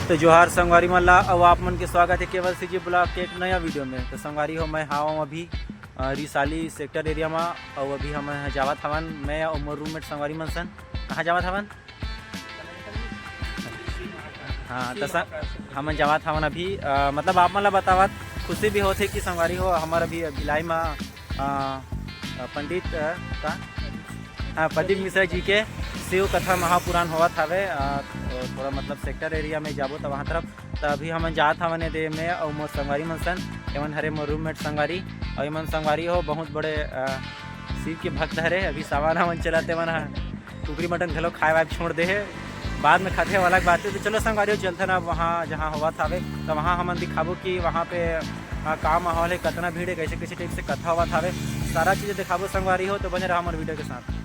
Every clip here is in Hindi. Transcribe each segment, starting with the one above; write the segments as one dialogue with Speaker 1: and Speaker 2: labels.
Speaker 1: तो जोहार संगवारी मन ला और आप मन के स्वागत है केवल सीजी ब्लॉग के एक नया वीडियो में। तो संगवारी हो मैं हाँ अभी रिसाली सेक्टर एरिया में और अभी हम जावत हवन मैं और मोर रूममेट संगवारी मन सन कहाँ जावत हवन। हाँ तो हम जावत हवन अभी मतलब आप मन ला बतावत खुशी भी होते कि संगवारी हो हमार अभी भिलाई में पंडित का प्रदीप मिश्रा जी के शिव कथा महापुराण होवत हवे। थोड़ा मतलब सेक्टर एरिया में जाबो तो वहाँ तरफ तो अभी हम जात हवन दे में और मोर संगवारी मन सन एमन हरे मोर रूममेट संगवारी और एमन संगवारी हो बहुत बड़े शिव के भक्त हरे। अभी सामान हमन चलाते मन कुकरी मटन घलो खाए वाए छोड़ दे है बाद में खाते वाला बात है। तो चलो संगवारी हो चलते ना वहाँ जहाँ होवत हवे तो वहाँ हमन दिखाबो कि वहाँ पे का माहौल है, कितना भीड़ है, कैसे कैसे टाइप से कथा होवत हवे, सारा चीज़ दिखाबो संगवारी हो। तो बने रहा हमारे वीडियो के साथ।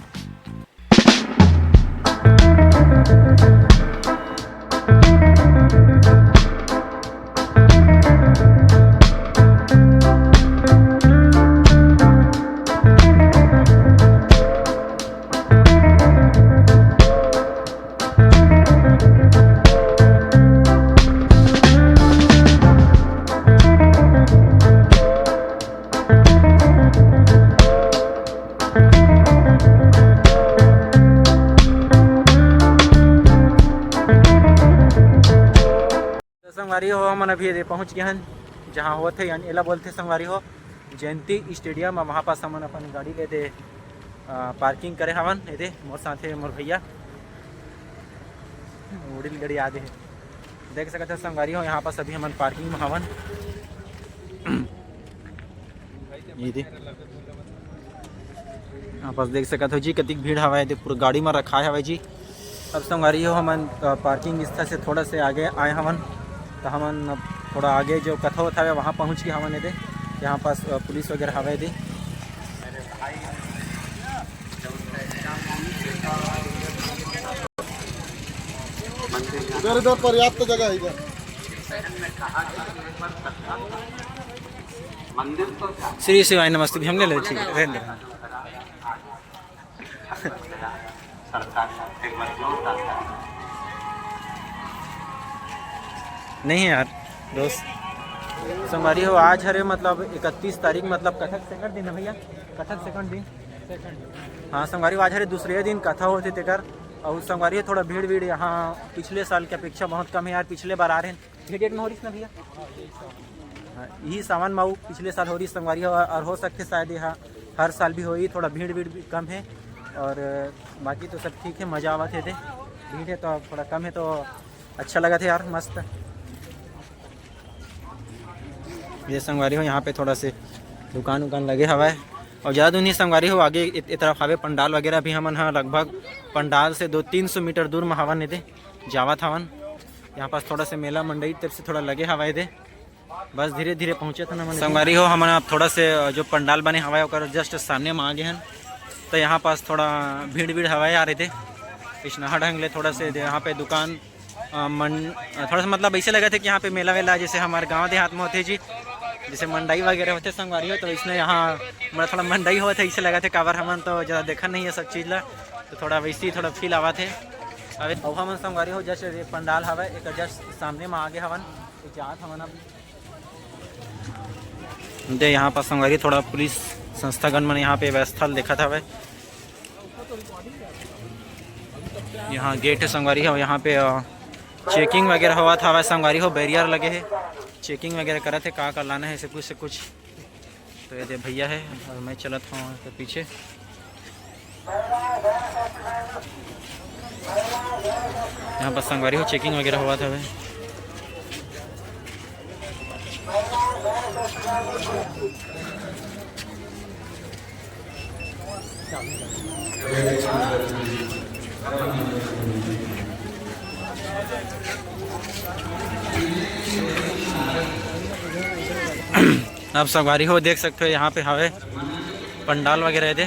Speaker 1: संगवारी हो हमन अभी पहुँच गए हैं जहाँ होते थे यानी एला बोलते संगवारी हो जयंती स्टेडियम। वहाँ पास हमन अपन गाड़ी ले दे पार्किंग करे हवन ये मोर साथे मोर भैया उड़ील गाड़ी आदे है देख सकते संगवारी हो। यहाँ पास अभी हमन पार्किंग में हवन ये दे यहाँ पास देख सकते हो जी कतिक भीड़ हवा पूरा गाड़ी में रखा है जी। अब संगवारी हो हमन पार्किंग स्थल से थोड़ा से आगे आए हवन तो हमन थोड़ा आगे जो कथा होता है वहाँ पहुँच के हमन दे यहाँ पास पुलिस वगैरह हवे दे।
Speaker 2: इधर पर्याप्त जगह है इधर
Speaker 1: श्री शिवाय नमस्ते भी हम ले ठीक है नहीं यार दोस्त संगवारी हो आज हरे मतलब 31 तारीख मतलब कथक सेकंड दिन है भैया, कथक सेकंड दिन हाँ संगवारी आज हरे दूसरे दिन कथा होती तेकर और संगवारी थोड़ा भीड़ भीड़ यहाँ पिछले साल की अपेक्षा बहुत कम है यार। पिछले बार आ रहे हैं ये डेट में हो रही ना भैया यही सामान माऊ पिछले साल हो रही संगवारी हो और हो सकते शायद यहाँ हर साल भी हो रही। थोड़ा भीड़ भीड़ भी कम है और बाकी तो सब ठीक है, मज़ा आवा थे भीड़ है तो थोड़ा कम है तो अच्छा लगा था यार मस्त। ये संगवारी हो यहाँ पे थोड़ा से दुकान उकान लगे हवा है और ज़्यादा नहीं संगवारी हो आगे एक तरफ हवे पंडाल वगैरह भी हमन हाँ लगभग पंडाल से 200-300 मीटर दूर में हवन दे जावत हवन। यहाँ पास थोड़ा से मेला मंडई तरफ से थोड़ा लगे हवा दे बस धीरे धीरे पहुँचे थे ना संगवारी हो हमन अब थोड़ा से जो पंडाल बने हवा है जस्ट सामने में आ गए हैं तो यहाँ पास थोड़ा भीड़ भीड़ हवाएं आ रहे थे कृष्णा ढंग ले थोड़ा से यहाँ पे दुकान थोड़ा सा मतलब ऐसे लगा थे कि यहाँ पे मेला वेला जैसे हमारे गांव देहात में होते जी जैसे मंडाई वगैरह होते संगवारी हो तो इसमें यहाँ मतलब थोड़ा मंडाई हुआ था, इससे लगा थे काबर हमन तो ज़्यादा देखा नहीं है सब चीज़ ला तो थोड़ा वैसे ही थोड़ा फील आवा थे। अभी अब हमन संगवारी हो जैसे पंडाल हवा एक जस्ट सामने में आगे हवन जात हवन अब दे यहाँ पर संगवारी थोड़ा पुलिस संस्थागण में यहाँ पे व्यवस्था देखा था। यहाँ गेट है संगवारी हो यहाँ पे चेकिंग वगैरह हुआ था संगवारी हो बैरियर लगे है चेकिंग वगैरह करा थे का लाना है से कुछ तो ये भैया है और मैं चलत हूँ तो पीछे। यहाँ पर संगवारी हो चेकिंग वगैरह हुआ था भाई आप संगवारी हो देख सकते हो यहाँ पे हवे पंडाल वगैरह थे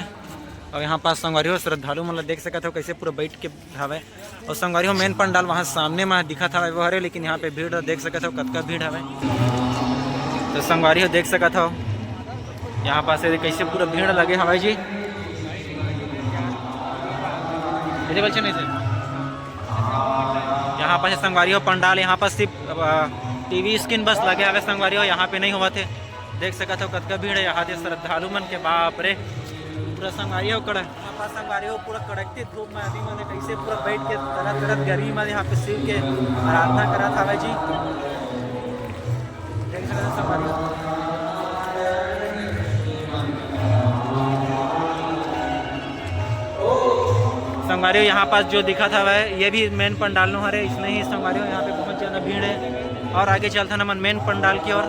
Speaker 1: और यहाँ पास संगवारी हो श्रद्धालु मतलब देख सकते हो कैसे पूरा बैठ के हवे और संगवारी हो मेन पंडाल वहाँ सामने में दिखा था वो हरे लेकिन यहाँ पे भीड़ देख सकते हो कतका भीड़ हवे तो संगवारी हो देख सकते हो यहाँ पास कैसे पूरा भीड़ लगे हवा जी यहाँ पर संगवारी हो पंडाल, यहाँ पर सिर्फ टीवी स्क्रीन बस लगे हवे संगवारी हो, यहाँ पे नहीं हुआ थे। देख सकते हो कतका भीड़ है यहाँ से श्रद्धालु मन के, बाप रे पूरा संगवारी हो कड़ा यहाँ पर संगवारी हो पूरा कड़कती धूप में अभी मैंने कैसे पूरा बैठ के तरह तरह गर्मी में यहाँ पे शिव के आराधना करा था भाई जी। देख सकते हो संगवारी हो संगवारी हो यहाँ पास जो दिखा था वह ये भी मेन पंडाल नो है, इसमें ही संगवारी हो यहाँ पे बहुत ज़्यादा भीड़ है। और आगे चलता ना मन मेन पंडाल की ओर।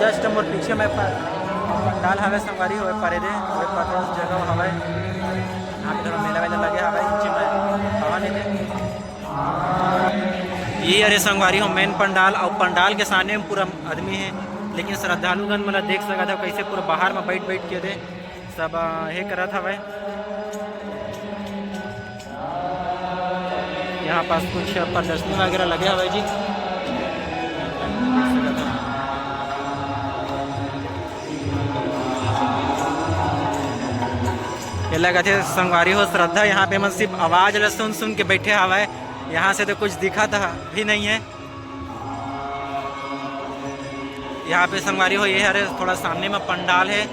Speaker 1: जस्ट मोर पीछे में पंडाल हवे संगवारी हो परे दे थोड़ा जगह हवे यहाँ पे थोड़ा मेला वेला लगे हवे नीचे में हवा नहीं दे ये अरे संगवारी हो मेन पंडाल और पंडाल के सामने में पूरा आदमी है, लेकिन श्रद्धालुगण मतलब देख सका था कैसे पूरा बाहर में बैठ बैठ के दे सब ये करा था भाई। यहाँ पास कुछ प्रदर्शनी वगैरह लगे हुए जी। ये लगा थे संगवारी हो श्रद्धा यहाँ पे मतलब सिर्फ आवाज़ सुन सुन के बैठे हवा है, यहाँ से तो कुछ दिखा था भी नहीं है। यहाँ पे संगवारी हो ये है थोड़ा सामने में पंडाल है,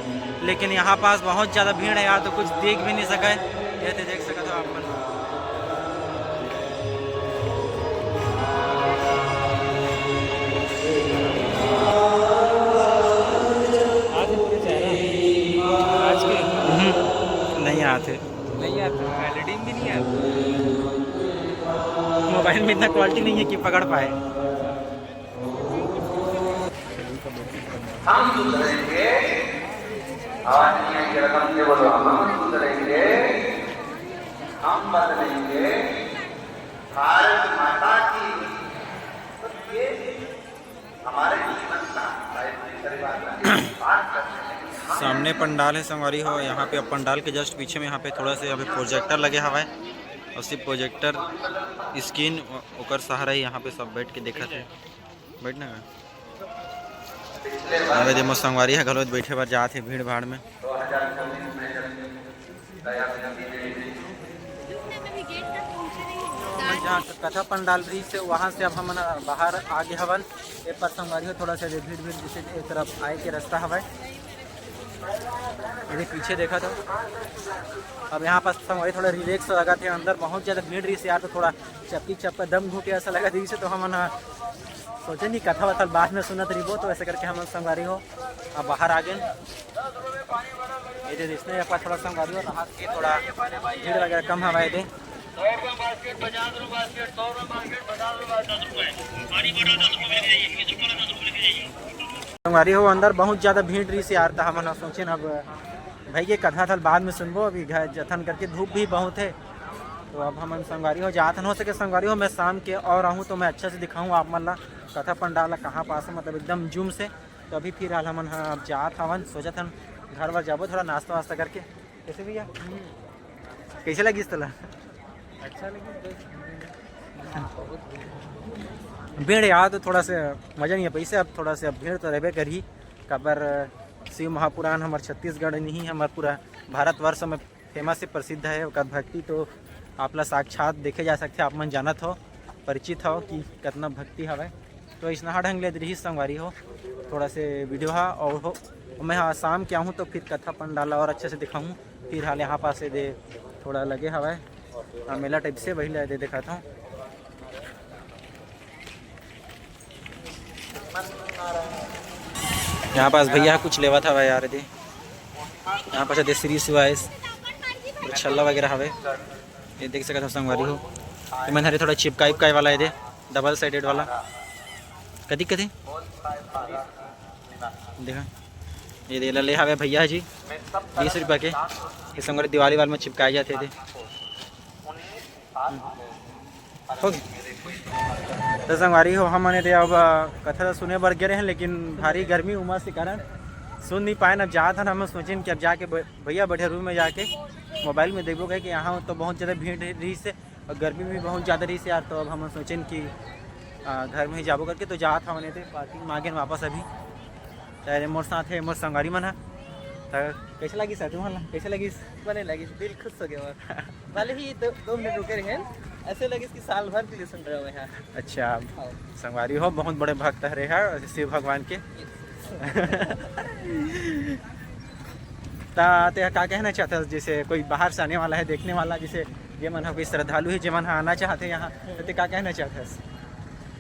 Speaker 1: लेकिन यहाँ पास बहुत ज़्यादा भीड़ है यार, तो कुछ देख भी नहीं सका है। ये तो देख सका था आप मन। नहीं आते
Speaker 2: एलईडी भी नहीं आते,
Speaker 1: मोबाइल में इतना क्वालिटी नहीं है कि पकड़ पाए।
Speaker 3: हम सुधरेंगे, आवाज नहीं आई रकम से बोलो, हम सुधरेंगे, हम बदलेंगे भारत माता की। तो ये हमारे जीवन का बात करते हैं।
Speaker 1: सामने पंडाल है संगवारी हो, यहाँ पे अब पंडाल के जस्ट पीछे में यहाँ पे थोड़ा सा यहाँ पे प्रोजेक्टर लगे हवा है, और सिर्फ प्रोजेक्टर स्क्रीन ओकर सहारा ही यहाँ पे सब बैठ के देखा थे। बैठना है अबे देखो संगवारी है गलत बैठे बार जाते भीड़ भाड़ में। जहाँ कथा पंडाल ब्रिज से वहाँ से अब हम बाहर आगे हवन ए पर संगवारी हो थोड़ा सा भीड़ भीड़ जैसे एक तरफ आए के रास्ता हवा ये पीछे देखा था। अब यहाँ पर संगवारी थोड़ा रिलैक्स लगा थे, अंदर बहुत ज़्यादा भीड़ रही से यार, तो थोड़ा चपकी चपका दम घूटे ऐसा लगा दी से, तो हम सोचे नहीं कथा वथा बाद में सुनत रही वो, तो ऐसे करके हम संगवारी हो अब बाहर आ गए। ये इसने पर थोड़ा संगवारी हो राहत के थोड़ा भीड़ वगैरह कम हवाए दे। संगवारी हो अंदर बहुत ज़्यादा भीड़ रही से यार, हम सोचे ना अब भाई ये कथा था बाद में सुनबो, अभी घर जथन करके धूप भी बहुत है, तो अब हम संगवारी हो जातन हो सके संगवारी हो मैं शाम के और रहूँ तो मैं अच्छा से दिखाऊँ आप मन ला कथा पंडाल कहाँ पास है, मतलब एकदम जूम से। तो अभी फिर हाल हम अब जात हवन सोचा था घर वर जाबो थोड़ा नाश्ता वास्ता करके। कैसे भैया कैसे लगी इस तला?
Speaker 2: अच्छा लगी,
Speaker 1: भीड़ यार तो थोड़ा सा मज़ा नहीं है पैसे, अब थोड़ा सा भीड़ तो रहबे करी। कबर शिव महापुराण हमारे छत्तीसगढ़ नहीं हमारे पूरा भारतवर्ष में फेमस से प्रसिद्ध है, ओकर भक्ति तो आपला साक्षात देखे जा सकते आप मन जानत हो परिचित हो कि कितना भक्ति हवे। तो इसना ढंग ले रही संगवारी हो थोड़ा से वीडियो हा और हो मैं हाँ शाम के आऊँ तो फिर कथा पंडाल और अच्छे से दिखाऊँ। फिर हाल यहाँ पास से दे थोड़ा लगे हवा मेला टाइप से वही दे दिखाता हूँ। यहाँ पास भैया कुछ लेवा था यार दे यहाँ पास दे श्री शिवाय छल्ला वगैरह हवे ये देख सकते हो संगवारी हो। तो मैंने हरे थोड़ा चिपकाई वाला है दे डबल साइडेड वाला कदी कदी देखा ये दे ले हवे भैया जी 20 रुपये के ये संगवारी दिवाली वाल में चिपकाए जाते थे। हो गए तो संगवारी हो हमने दे अब कथा सुने बर गए हैं लेकिन भारी गर्मी उमस के कारण सुन नहीं पाए। अब जहाँ था हम सोचें कि अब जाके भैया बैठे रूम में जाके मोबाइल में देखो गए कि यहाँ तो बहुत ज़्यादा भीड़ रही से और गर्मी भी बहुत ज़्यादा रही से यार। तो अब हम सोचें कि घर में ही जाबो करके तो जहाँ था मैंने थे पार्किंग मांगे वापस अभी चाहे मोर साथ है मोर संगवारी मन है। तो कैसे लगी सर तुम्हारा कैसे लगी?
Speaker 4: बने लगी दिल खुश हो गया भले ही 2 मिनट रुके रहे ऐसे लगे कि साल भर के लिए सुन रहे हो यहाँ।
Speaker 1: अच्छा संगवारी हो बहुत बड़े भक्त रहे हैं शिव भगवान के। तो क्या कहना चाहते हो जैसे कोई बाहर से आने वाला है देखने वाला जैसे ये मन कोई श्रद्धालु है जो मन आना चाहते हैं यहाँ तो क्या कहना चाहते हैं?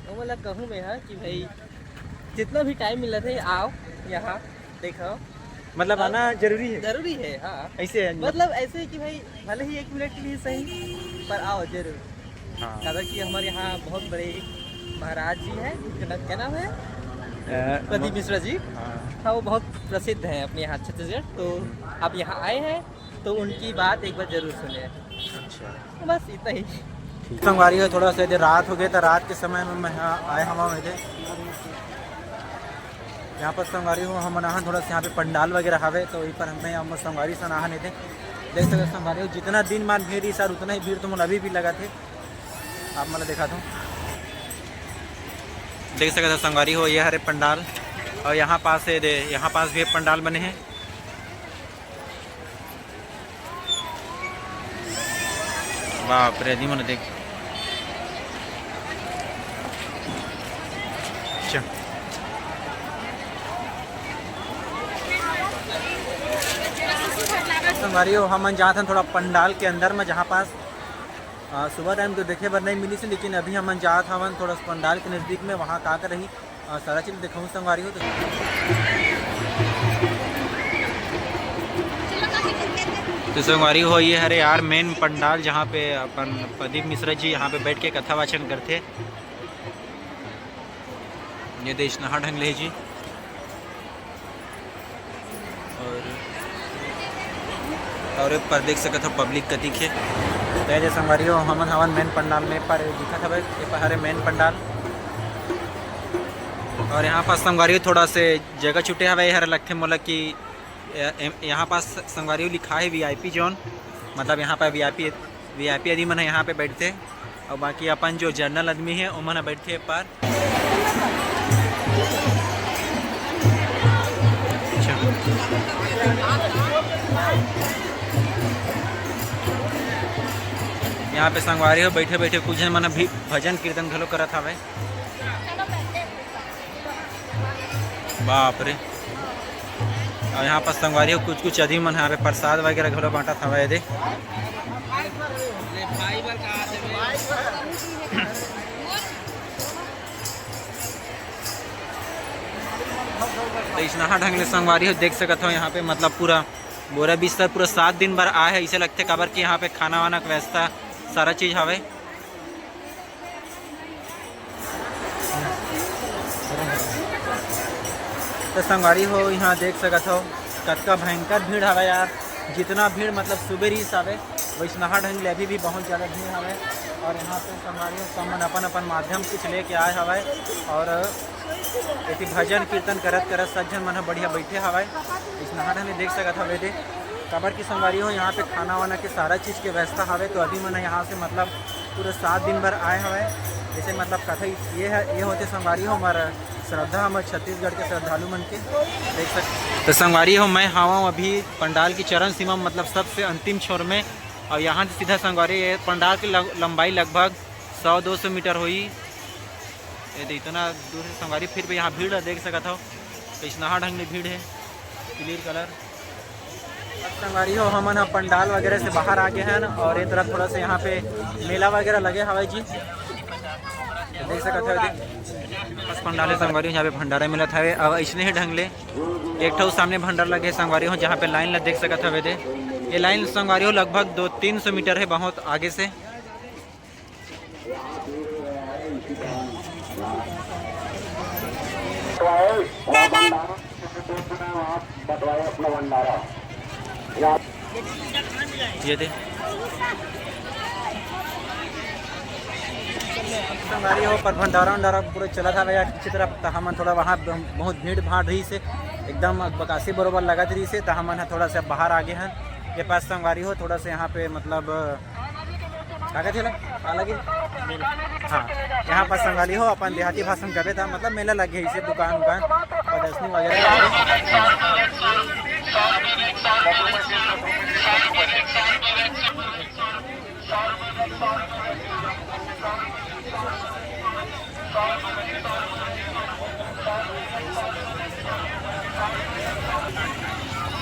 Speaker 4: तो मतलब कहूँ मैं हाँ कि भाई जितना भी टाइम मिला था आओ यहाँ देखो
Speaker 1: मतलब आना जरूरी है
Speaker 4: हाँ
Speaker 1: ऐसे
Speaker 4: मतलब ऐसे कि भाई भले ही 1 मिनट के लिए सही पर आओ जरूर।
Speaker 1: हाँ
Speaker 4: कारण कि हमारे यहाँ बहुत बड़े महाराज जी हैं क्या नाम है प्रदीप मिश्रा जी। हाँ वो बहुत प्रसिद्ध हैं अपने यहाँ छत्तीसगढ़। तो आप यहाँ आए हैं तो उनकी बात एक बार जरूर सुने।
Speaker 1: अच्छा
Speaker 4: तो बस इतना ही।
Speaker 1: संगवारी हो थोड़ा सा इधर रात हो गया तो रात के समय में मैं यहाँ आए हम थे यहाँ पर संगवारी हो हम नहा थोड़ा सा यहाँ पे पंडाल वगैरह हवे तो वहीं पर हमें हम संगवारी से नहा नहीं थे। देख सकते संगवारी हो जितना दिन मान भीड़ ही सर उतना ही भीड़ तो अभी भी लगा थे आप मतलब देखा था देख सकते संगवारी हो ये हरे पंडाल और यहाँ पास है दे यहाँ पास भी पंडाल बने हैं। बाप रे दी मन देख संगवारी हो हम जहाँ था थोड़ा पंडाल के अंदर में जहाँ पास सुबह टाइम तो देखे बर नहीं मिली थी लेकिन अभी हम जहाँ था वन थोड़ा पंडाल के नज़दीक में वहाँ का कर रही सारा चीज़ दिखाऊँ संगवारी हो। तो संगवारी हो ये हरे यार मेन पंडाल जहाँ पे अपन प्रदीप मिश्रा जी यहाँ पे बैठ के कथा वाचन करते ये देश नहा ढंग ले जी। और पर देख सकते हो पब्लिक कती है तो संगवारी हो हमन हवन मेन पंडाल में पर दिखा था भाई हरे मेन पंडाल और यहाँ पास संगवारी थोड़ा से जगह छुटे हवे हर लगते मोला कि यहाँ पास संगवारी लिखा है VIP जोन मतलब यहाँ पर VIP आदमी मन यहाँ पे बैठते और बाकी अपन जो जनरल आदमी है वो मन बैठते पर। यहाँ पे संगवारी हो बैठे बैठे कुछ मन भी भजन कीर्तन घलो करत हवे। बाप रे और यहाँ पर संगवारी हो कुछ आदमी मन यहाँ पे प्रसाद वगैरह घलो बांटत हवे दे। तो इस नहा ढंग ले संगवारी हो देख सकते हो यहाँ पे मतलब पूरा बोरा बिस्तर पूरा 7 दिन भर आए है इसे लगते काबर कि यहाँ पे खाना वाना की व्यवस्था सारा चीज़ हवे। तो संगवारी हो यहाँ देख सकते हो कतका भयंकर भीड़ हवे यार जितना भीड़ मतलब सुबह ही हवे वैसे नहा ढंग ले अभी भी बहुत ज़्यादा भीड़ हवे। और यहाँ पे संगवारी हो सब अपन माध्यम कुछ लेके आए हवे और एक भजन कीर्तन करत सज्जन मन बढ़िया बैठे हवे इस नहा ढंग देख सकते हवे दे काबर की संगवारी हो यहाँ पे खाना वाना के सारा चीज़ के व्यवस्था हवे। तो अभी मन यहाँ से मतलब पूरे 7 दिन भर आए हवे जैसे मतलब कथा ये होते संगवारी हो हमारा श्रद्धा हमारे छत्तीसगढ़ के श्रद्धालु मन के देख सकते। तो संगवारी हो मैं हवा अभी पंडाल की चरण सीमा मतलब सबसे अंतिम छोर में और यहाँ से सीधा संगवारी है पंडाल की लंबाई लगभग 100-200 मीटर हुई। ये तो इतना दूर से संगवारी फिर भी यहाँ भीड़ देख सकता हो, कैसनहा ढंग में भीड़ है, क्लियर कलर। संगवारी हो हम पंडाल वगैरह से बाहर आ गए हैं और एक तरफ थोड़ा सा यहाँ पे मेला वगैरह लगे हवाई जी देख सकते हो। बस पंडाल संगवारी यहाँ पे भंडारा मिला था अब ऐसे ही ढंग ले एक ठो सामने भंडार लगे संगवारी हो जहाँ पे लाइन ला देख सकते हुए थे। ये लाइन संगवारी हो लगभग 200-300 मीटर है बहुत आगे से। ये थे संगवारी हो पर भंडारा पूरा चला था भैया अच्छी तरह। तो हम थोड़ा वहाँ बहुत भीड़ भाड़ रही से एकदम बकासी बरोबर लगा रही से, तो हम थोड़ा सा बाहर आगे हैं ये पास संगवारी हो थोड़ा सा यहाँ पे मतलब क्या कहते लगे हाँ यहाँ पर संगवारी हो अपन देहाती भाषण करे था मतलब मेला लगे इसे दुकान उकान प्रदर्शनी वगैरह।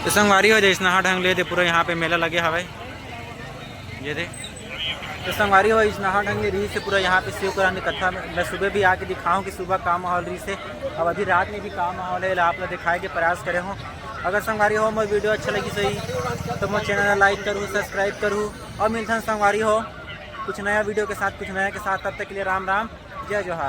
Speaker 1: तो संगवारी हो जैसना ढंग ले दे पूरा यहाँ पे मेला लगे हवाई ये दे। तो संगवारी हो इसना ढंग ले रही से पूरा यहाँ पे शिव पुराण की कथा मैं सुबह भी आके दिखाऊं कि सुबह का माहौल रही से अब अभी रात में भी का माहौल है आप लोग दिखाए के प्रयास करे हो। अगर संगवारी हो मोर वीडियो अच्छा लगी सही तो मोर चैनल लाइक करूँ सब्सक्राइब करूँ और मिलता संगवारी हो कुछ नया वीडियो के साथ कुछ नया के साथ। तब तक के लिए राम राम जय जोहार।